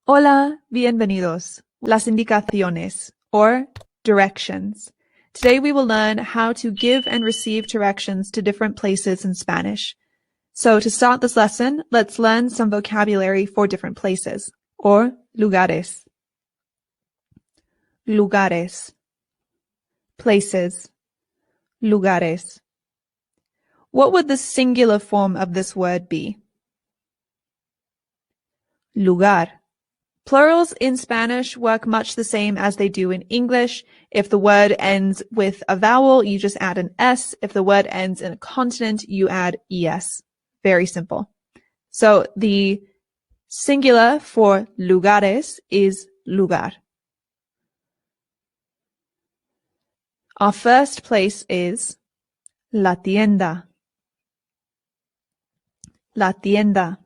Hola, bienvenidos. Las indicaciones, or directions. Today we will learn how to give and receive directions to different places in Spanish. So to start this lesson, let's learn some vocabulary for different places, or lugares. Lugares. Places. Lugares. What would the singular form of this word be? Lugar. Plurals in Spanish work much the same as they do in English. If the word ends with a vowel, you just add an S. If the word ends in a consonant, you add ES. Very simple. So the singular for lugares is lugar. Our first place is la tienda. La tienda.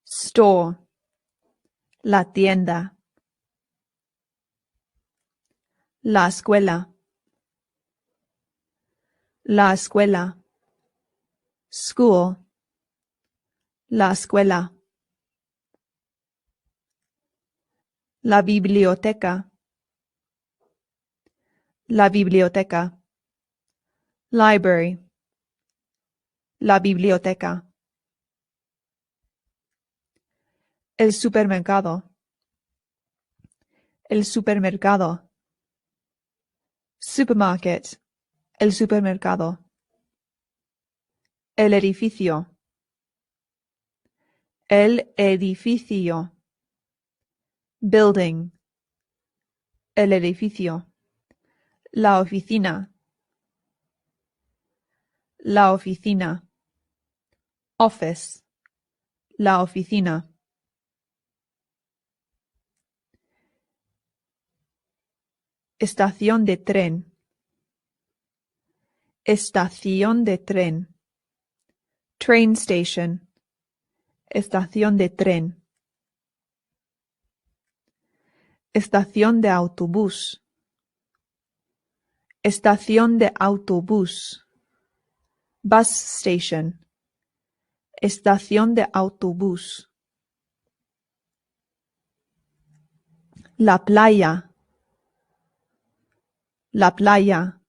Store. La tienda. La escuela. La escuela. School. La escuela. La biblioteca. La biblioteca. Library. La biblioteca. El supermercado. El supermercado. Supermarket. El supermercado. El edificio. El edificio. Building. El edificio. La oficina. La oficina. Office. La oficina. Estación de tren. Estación de tren. Train station. Estación de tren. Estación de autobús. Estación de autobús. Bus station. Estación de autobús. La playa. La playa.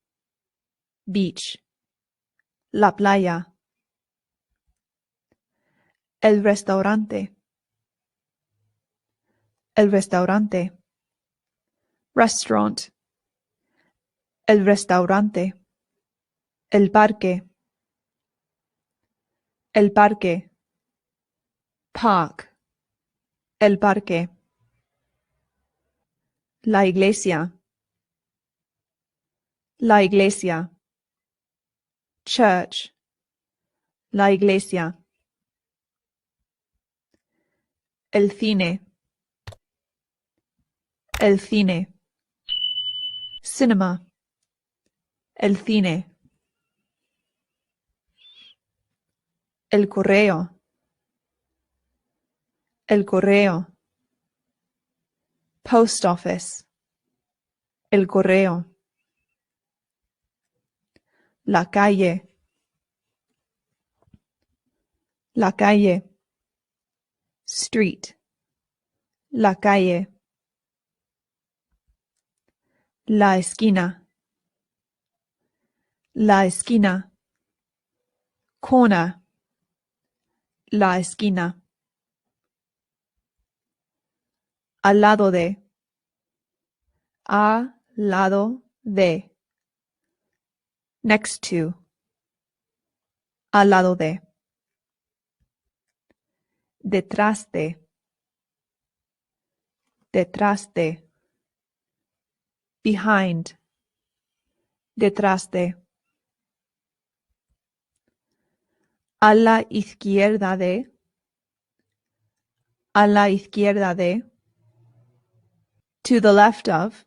Beach. La playa. El restaurante. El restaurante. Restaurant. El restaurante. El parque. El parque. Park. El parque. La iglesia. La iglesia. Church. La iglesia. El cine. El cine. Cinema. El cine. El correo. El correo. Post office. El correo. La calle. La calle. Street. La calle. La esquina. La esquina. Corner. La esquina. Al lado de. Al lado de. Next to. Al lado de. Detrás de. Detrás de. Behind. Detrás de. A la izquierda de. A la izquierda de. To the left of.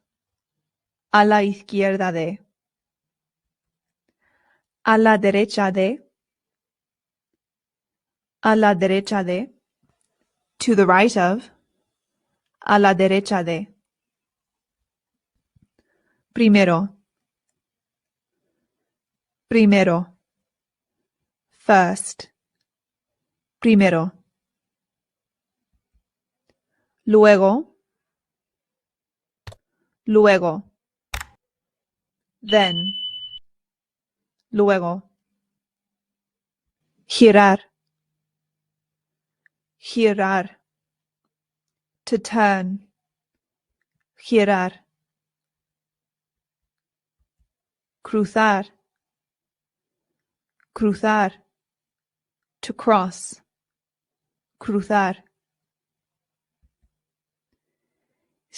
A la izquierda de. A la derecha de. A la derecha de. To the right of. A la derecha de. Primero. Primero. First. Primero. luego, luego, then, luego, girar, girar, to turn, girar, cruzar, cruzar, to cross, cruzar.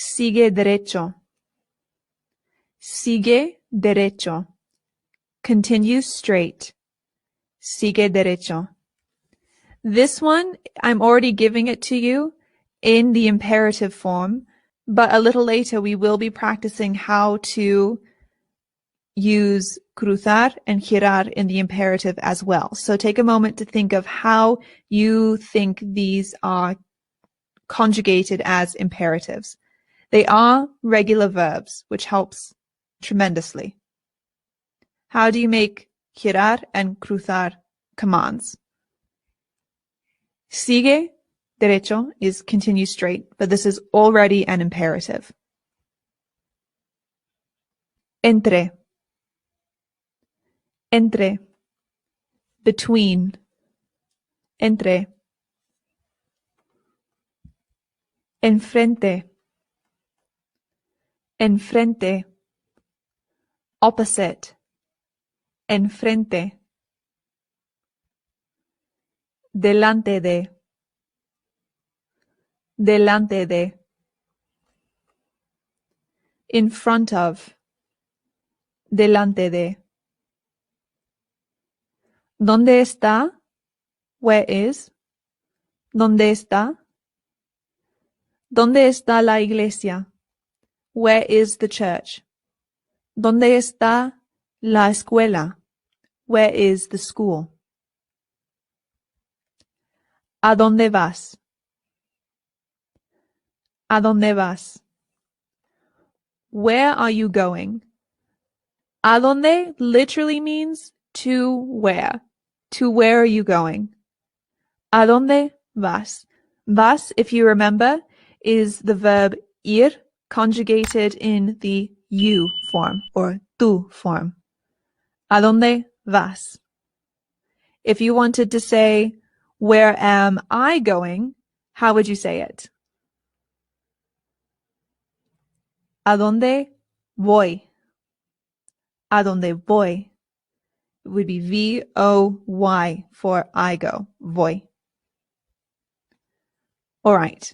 Sigue derecho, sigue derecho, continue straight, sigue derecho. This one, I'm already giving it to you in the imperative form, but a little later we will be practicing how to use cruzar and girar in the imperative as well. So take a moment to think of how you think these are conjugated as imperatives. They are regular verbs, which helps tremendously. How do you make girar and cruzar commands? Sigue derecho is continue straight, but this is already an imperative. Entre, entre, between, entre. Enfrente, enfrente, opposite, enfrente, delante de, delante de, in front of, delante de. ¿Dónde está? Where is? ¿Dónde está? ¿Dónde está la iglesia? Where is the church? ¿Dónde está la escuela? Where is the school? ¿A dónde vas? ¿A dónde vas? Where are you going? ¿A dónde literally means to where. To where are you going? ¿A dónde vas? Vas, if you remember, is the verb ir conjugated in the you form or tú form. ¿A dónde vas? If you wanted to say, where am I going? How would you say it? ¿A dónde voy? ¿A dónde voy? It would be V-O-Y for I go, voy. All right.